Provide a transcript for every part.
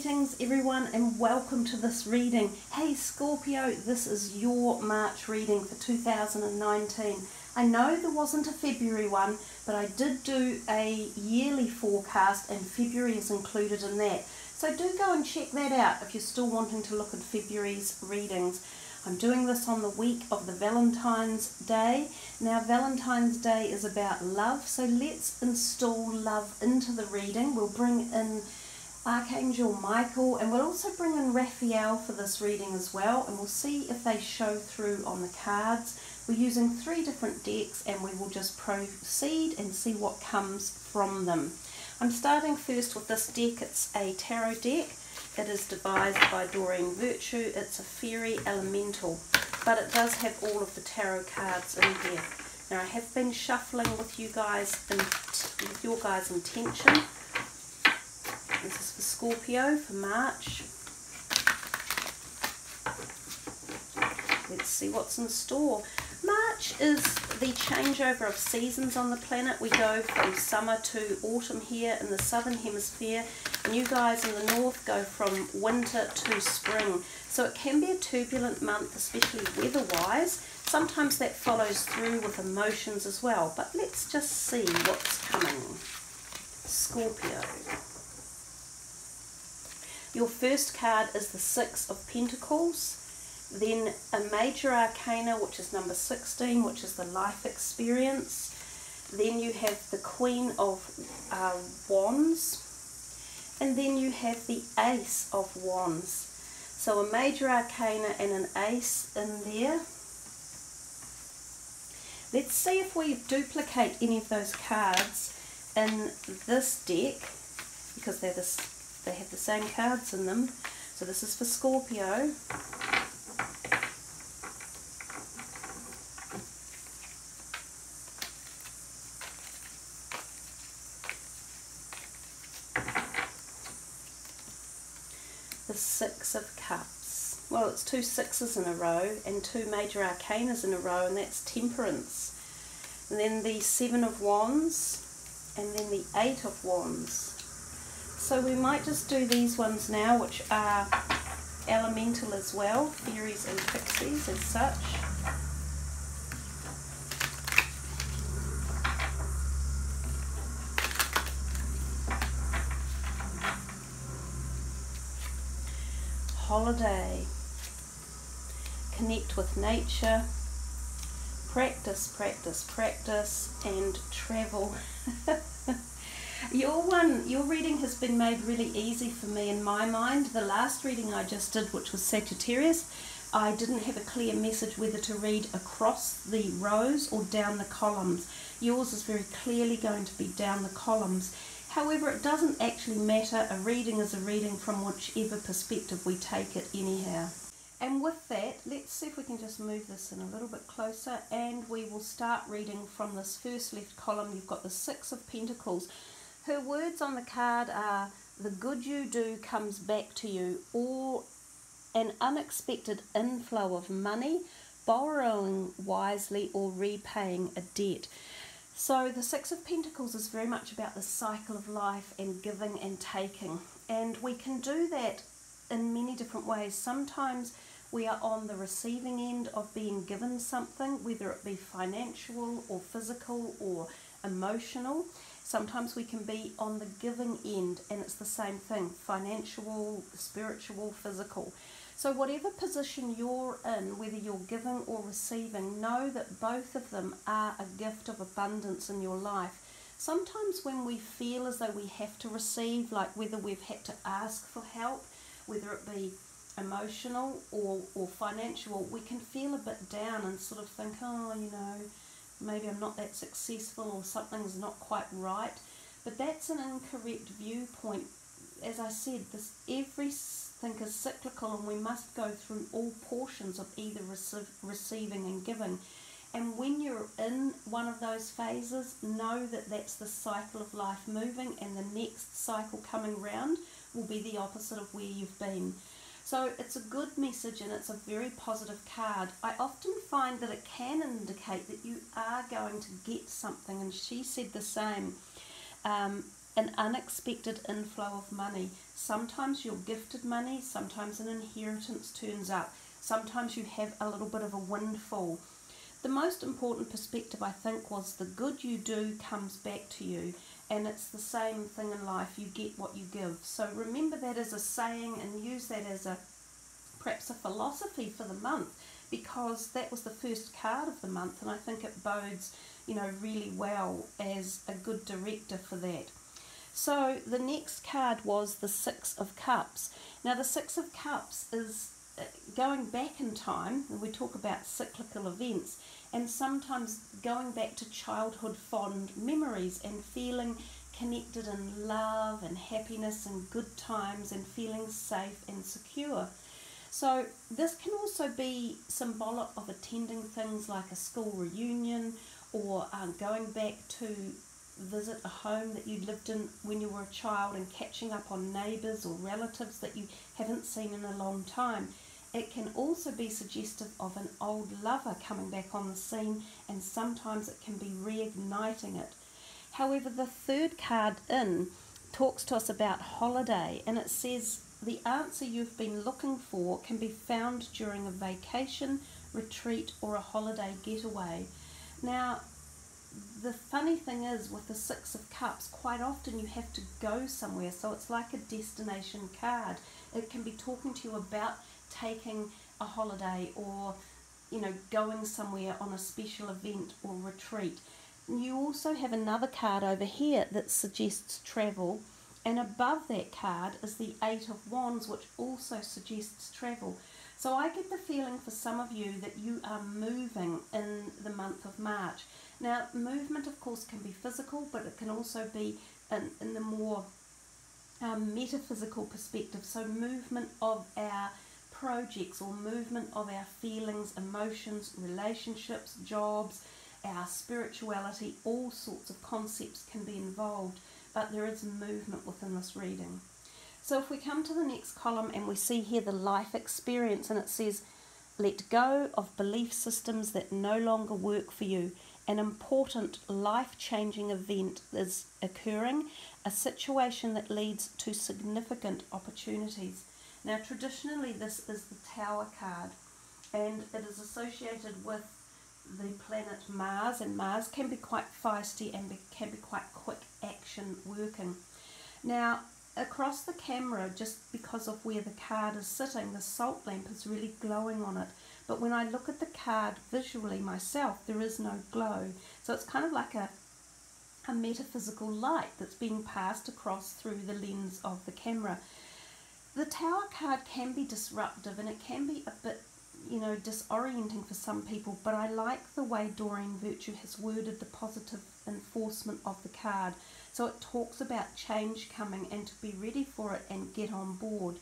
Greetings everyone and welcome to this reading. Hey Scorpio, this is your March reading for 2019. I know there wasn't a February one, but I did do a yearly forecast and February is included in that. So do go and check that out if you're still wanting to look at February's readings. I'm doing this on the week of the Valentine's Day. Now Valentine's Day is about love, so let's install love into the reading. We'll bring in Archangel Michael, and we'll also bring in Raphael for this reading as well, and we'll see if they show through on the cards. We're using 3 different decks and we will just proceed and see what comes from them. I'm starting first with this deck. It's a tarot deck. It is devised by Doreen Virtue. It's a fairy elemental, but it does have all of the tarot cards in here. Now I have been shuffling with you guys with your guys' intention. This is for Scorpio for March. Let's see what's in store. March is the changeover of seasons on the planet. We go from summer to autumn here in the southern hemisphere, and you guys in the north go from winter to spring. So it can be a turbulent month, especially weather-wise. Sometimes that follows through with emotions as well, but let's just see what's coming. Scorpio. Your first card is the 6 of Pentacles, then a major arcana, which is number 16, which is the life experience. Then you have the Queen of Wands, and then you have the Ace of Wands. So a major arcana and an ace in there. Let's see if we duplicate any of those cards in this deck, because they have the same cards in them. So this is for Scorpio. The 6 of Cups. Well, it's 2 6s in a row and 2 major arcanas in a row, and that's Temperance. And then the 7 of Wands, and then the 8 of Wands. So we might just do these ones now, which are elemental as well, fairies and pixies as such. Holiday. Connect with nature. Practice, practice, practice, and travel. Your reading has been made really easy for me in my mind. The last reading I just did, which was Sagittarius, I didn't have a clear message whether to read across the rows or down the columns. Yours is very clearly going to be down the columns. However, it doesn't actually matter. A reading is a reading from whichever perspective we take it anyhow. And with that, let's see if we can just move this in a little bit closer, and we will start reading from this first left column. You've got the 6 of Pentacles. Her words on the card are, the good you do comes back to you, or an unexpected inflow of money, borrowing wisely, or repaying a debt. So the 6 of Pentacles is very much about the cycle of life and giving and taking. And we can do that in many different ways. Sometimes we are on the receiving end of being given something, whether it be financial or physical or emotional. Sometimes we can be on the giving end, and it's the same thing, financial, spiritual, physical. So whatever position you're in, whether you're giving or receiving, know that both of them are a gift of abundance in your life. Sometimes when we feel as though we have to receive, like whether we've had to ask for help, whether it be emotional or financial, we can feel a bit down and sort of think, oh, you know, maybe I'm not that successful or something's not quite right. But that's an incorrect viewpoint. As I said, everything is cyclical, and we must go through all portions of either receiving and giving. And when you're in one of those phases, know that that's the cycle of life moving, and the next cycle coming round will be the opposite of where you've been. So it's a good message, and it's a very positive card. I often find that it can indicate that you are going to get something, and she said the same. an unexpected inflow of money. Sometimes you're gifted money, sometimes an inheritance turns up, sometimes you have a little bit of a windfall. The most important perspective, I think, was the good you do comes back to you, and it's the same thing in life, you get what you give. So remember that as a saying and use that as perhaps a philosophy for the month, because that was the first card of the month, and I think it bodes, really well as a good director for that. So the next card was the Six of Cups. Now the Six of Cups is going back in time, and we talk about cyclical events, and sometimes going back to childhood fond memories and feeling connected in love and happiness and good times and feeling safe and secure. So this can also be symbolic of attending things like a school reunion, or going back to visit a home that you lived in when you were a child and catching up on neighbours or relatives that you haven't seen in a long time. It can also be suggestive of an old lover coming back on the scene, and sometimes it can be reigniting it. However, the third card in talks to us about holiday, and it says the answer you've been looking for can be found during a vacation, retreat, or a holiday getaway. Now, the funny thing is with the Six of Cups, quite often you have to go somewhere, so it's like a destination card. It can be talking to you about taking a holiday, or going somewhere on a special event or retreat. You also have another card over here that suggests travel, and above that card is the Eight of Wands, which also suggests travel. So I get the feeling for some of you that you are moving in the month of March. Now, movement, of course, can be physical, but it can also be in the more metaphysical perspective. So movement of our projects, or movement of our feelings, emotions, relationships, jobs, our spirituality, all sorts of concepts can be involved, but there is movement within this reading. So if we come to the next column and we see here the life experience, and it says, let go of belief systems that no longer work for you. An important life-changing event is occurring, a situation that leads to significant opportunities. Now, traditionally, this is the Tower card, and it is associated with the planet Mars, and Mars can be quite feisty and can be quite quick action working. Now, across the camera, just because of where the card is sitting, the salt lamp is really glowing on it. But when I look at the card visually myself, there is no glow. So it's kind of like a metaphysical light that's being passed across through the lens of the camera. The Tower card can be disruptive, and it can be a bit, disorienting for some people, but I like the way Doreen Virtue has worded the positive enforcement of the card. So it talks about change coming and to be ready for it and get on board.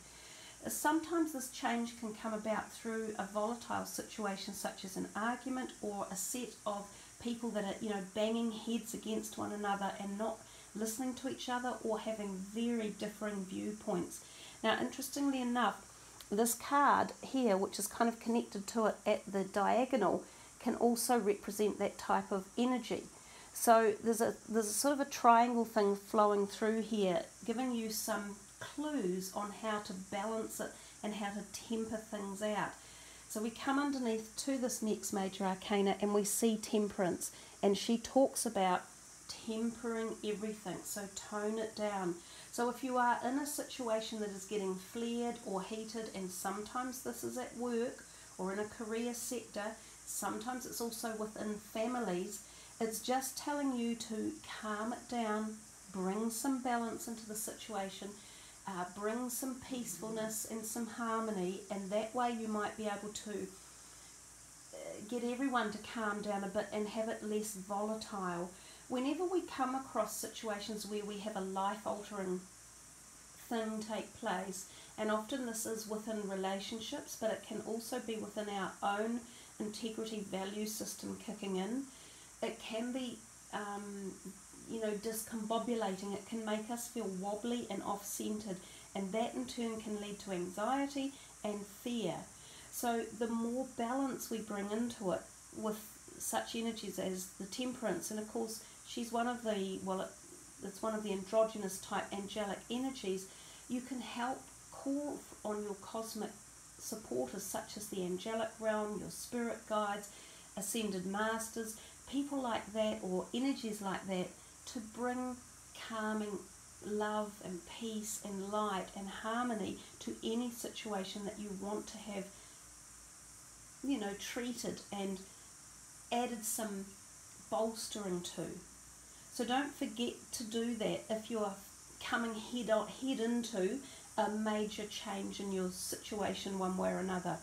Sometimes this change can come about through a volatile situation, such as an argument or a set of people that are, banging heads against one another and not listening to each other, or having very differing viewpoints. Now, interestingly enough, this card here, which is kind of connected to it at the diagonal, can also represent that type of energy. So there's a sort of a triangle thing flowing through here, giving you some clues on how to balance it and how to temper things out. So we come underneath to this next major arcana and we see Temperance, and she talks about tempering everything, so tone it down. So if you are in a situation that is getting flared or heated, and sometimes this is at work or in a career sector, sometimes it's also within families, it's just telling you to calm it down, bring some balance into the situation, bring some peacefulness and some harmony, and that way you might be able to get everyone to calm down a bit and have it less volatile. Whenever we come across situations where we have a life-altering thing take place, and often this is within relationships, but it can also be within our own integrity value system kicking in, it can be discombobulating. It can make us feel wobbly and off-centered, and that in turn can lead to anxiety and fear. So the more balance we bring into it with such energies as the Temperance, and of course she's one of the, it's one of the androgynous type angelic energies, you can help call on your cosmic supporters such as the angelic realm, your spirit guides, ascended masters, people like that, or energies like that, to bring calming love and peace and light and harmony to any situation that you want to have, you know, treated and added some bolstering to. So don't forget to do that if you're coming head into a major change in your situation one way or another.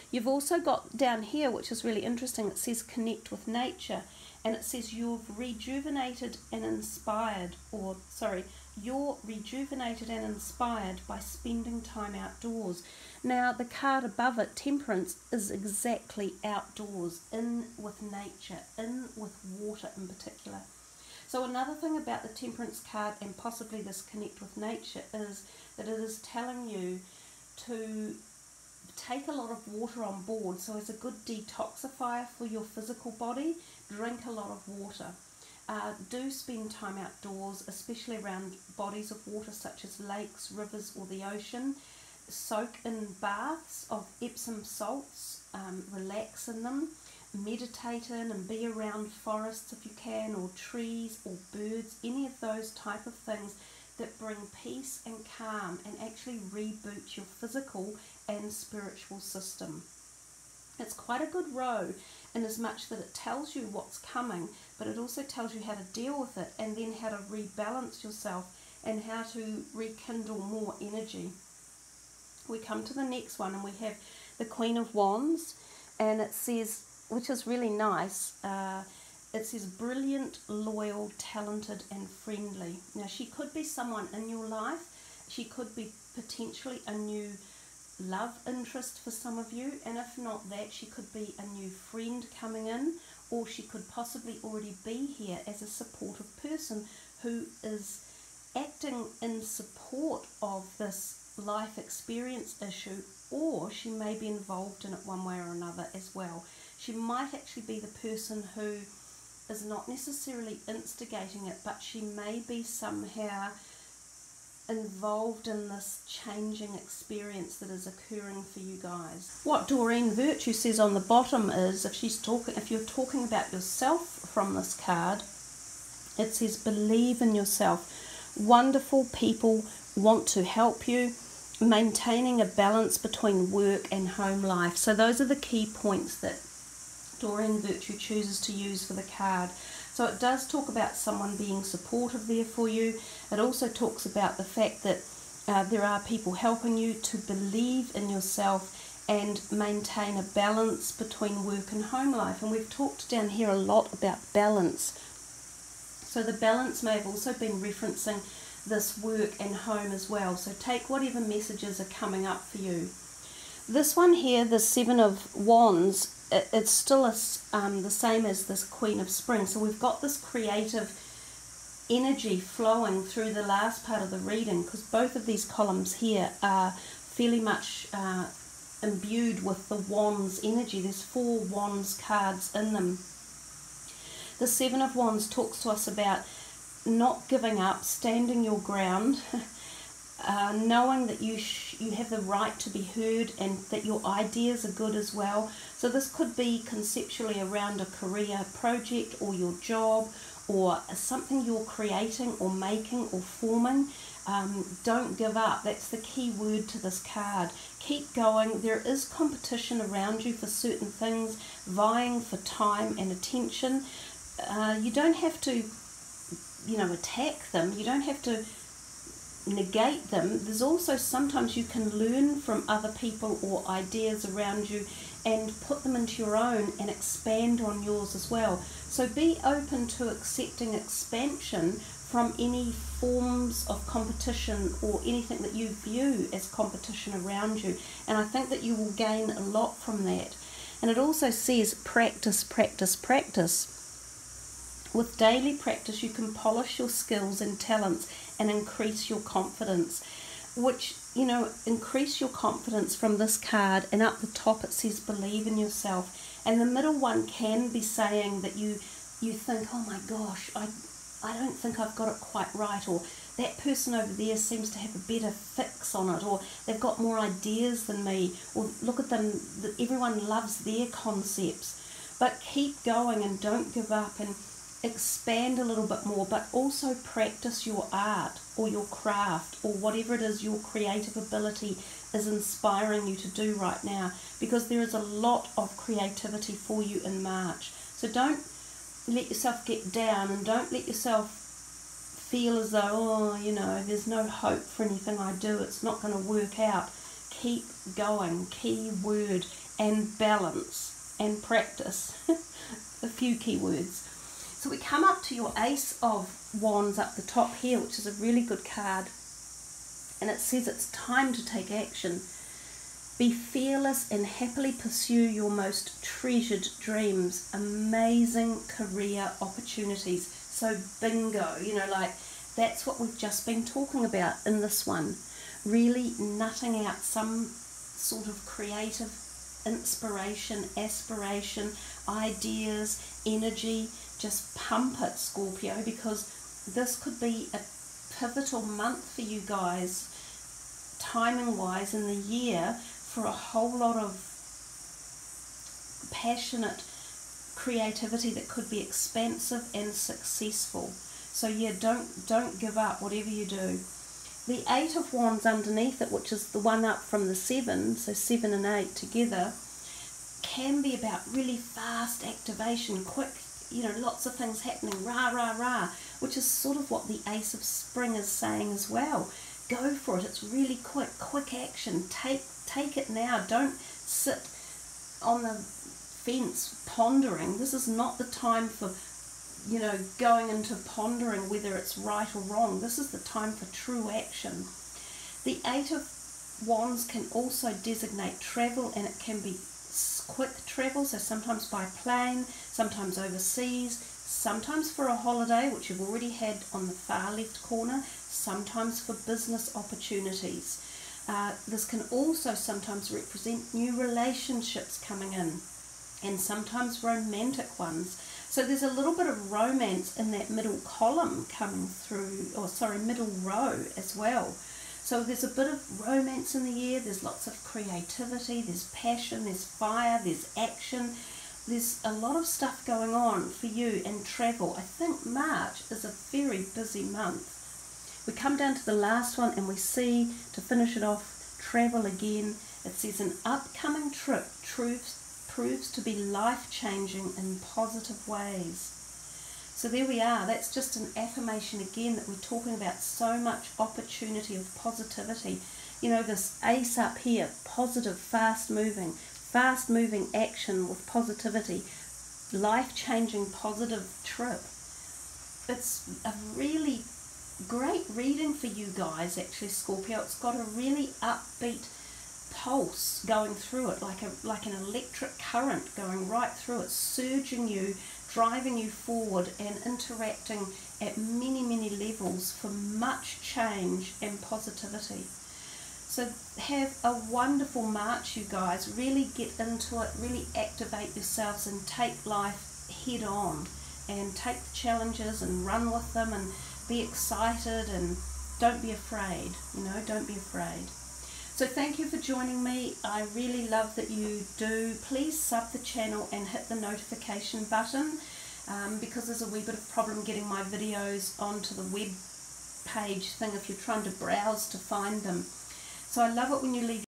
You've also got down here, which is really interesting, it says connect with nature, and it says you're rejuvenated and inspired by spending time outdoors. Now the card above it, Temperance, is exactly outdoors, in with nature, in with water in particular. So another thing about the Temperance card, and possibly this connect with nature, is that it is telling you to take a lot of water on board. So as a good detoxifier for your physical body, drink a lot of water. Do spend time outdoors, especially around bodies of water such as lakes, rivers, or the ocean. Soak in baths of Epsom salts, relax in them, meditate in and be around forests if you can, or trees or birds, any of those type of things that bring peace and calm and actually reboot your physical and spiritual system. It's quite a good row in as much that it tells you what's coming, but it also tells you how to deal with it, and then how to rebalance yourself and how to rekindle more energy. We come to the next one, and we have the Queen of Wands, and it says, which is really nice, it says brilliant, loyal, talented and friendly. Now she could be someone in your life, she could be potentially a new love interest for some of you, and if not that, she could be a new friend coming in, or she could possibly already be here as a supportive person who is acting in support of this life experience issue, or she may be involved in it one way or another as well. She might actually be the person who is not necessarily instigating it, but she may be somehow involved in this changing experience that is occurring for you guys. What Doreen Virtue says on the bottom is, if you're talking about yourself from this card, it says believe in yourself. Wonderful people want to help you, maintaining a balance between work and home life. So those are the key points that Doreen Virtue chooses to use for the card. So it does talk about someone being supportive there for you. It also talks about the fact that there are people helping you to believe in yourself and maintain a balance between work and home life. And we've talked down here a lot about balance. So the balance may have also been referencing this work and home as well. So take whatever messages are coming up for you. This one here, the Seven of Wands, it's still the same as this Queen of Spring. So we've got this creative energy flowing through the last part of the reading, because both of these columns here are fairly much imbued with the Wands energy. There's 4 Wands cards in them. The Seven of Wands talks to us about not giving up, standing your ground, knowing that you have the right to be heard and that your ideas are good as well. So this could be conceptually around a career project or your job or something you're creating or making or forming. Don't give up. That's the key word to this card. Keep going. There is competition around you for certain things, vying for time and attention. You don't have to, attack them. You don't have to negate them. There's also sometimes you can learn from other people or ideas around you and put them into your own and expand on yours as well. So be open to accepting expansion from any forms of competition or anything that you view as competition around you. And I think that you will gain a lot from that. And it also says practice, practice, practice. With daily practice, you can polish your skills and talents and increase your confidence, which, increase your confidence from this card. And up the top it says believe in yourself. And the middle one can be saying that you think, oh my gosh, I don't think I've got it quite right, or that person over there seems to have a better fix on it, or they've got more ideas than me, or look at them, everyone loves their concepts. But keep going and don't give up, and expand a little bit more, but also practice your art or your craft or whatever it is your creative ability is inspiring you to do right now, because there is a lot of creativity for you in March. So don't let yourself get down, and don't let yourself feel as though, oh, you know, there's no hope for anything I do, it's not going to work out. Keep going. Key word, and balance and practice. A few key words. So we come up to your Ace of Wands up the top here, which is a really good card, and it says it's time to take action. Be fearless and happily pursue your most treasured dreams. Amazing career opportunities. So bingo, you know, like that's what we've just been talking about in this one. Really nutting out some sort of creative inspiration, aspiration, ideas, energy. Just pump it, Scorpio, because this could be a pivotal month for you guys, timing-wise, in the year, for a whole lot of passionate creativity that could be expansive and successful. So yeah, don't give up, whatever you do. The Eight of Wands underneath it, which is the one up from the 7, so 7 and 8 together, can be about really fast activation, quick, you know, lots of things happening, rah, rah, rah, which is sort of what the Ace of Spring is saying as well. Go for it. It's really quick action. Take it now. Don't sit on the fence pondering. This is not the time for, you know, going into pondering whether it's right or wrong. This is the time for true action. The Eight of Wands can also designate travel, and it can be quick travel, so sometimes by plane, sometimes overseas, sometimes for a holiday, which you've already had on the far left corner, sometimes for business opportunities. This can also sometimes represent new relationships coming in, and sometimes romantic ones. So there's a little bit of romance in that middle column coming through, or sorry, middle row as well. So there's a bit of romance in the air, there's lots of creativity, there's passion, there's fire, there's action. There's a lot of stuff going on for you, and travel. I think March is a very busy month. We come down to the last one and we see, to finish it off, travel again. It says an upcoming trip proves to be life-changing in positive ways. So there we are. That's just an affirmation again that we're talking about so much opportunity of positivity. You know, this ace up here, positive, fast-moving action with positivity, life-changing positive trip. It's a really great reading for you guys, actually, Scorpio. It's got a really upbeat pulse going through it, like an electric current going right through it, surging you, driving you forward, and interacting at many levels for much change and positivity. So have a wonderful March, you guys. Really get into it, really activate yourselves, and take life head on, and take the challenges and run with them, and be excited, and don't be afraid, you know, don't be afraid. So thank you for joining me. I really love that you do. Please sub the channel and hit the notification button, because there's a wee bit of problem getting my videos onto the web page thing if you're trying to browse to find them. So I love it when you leave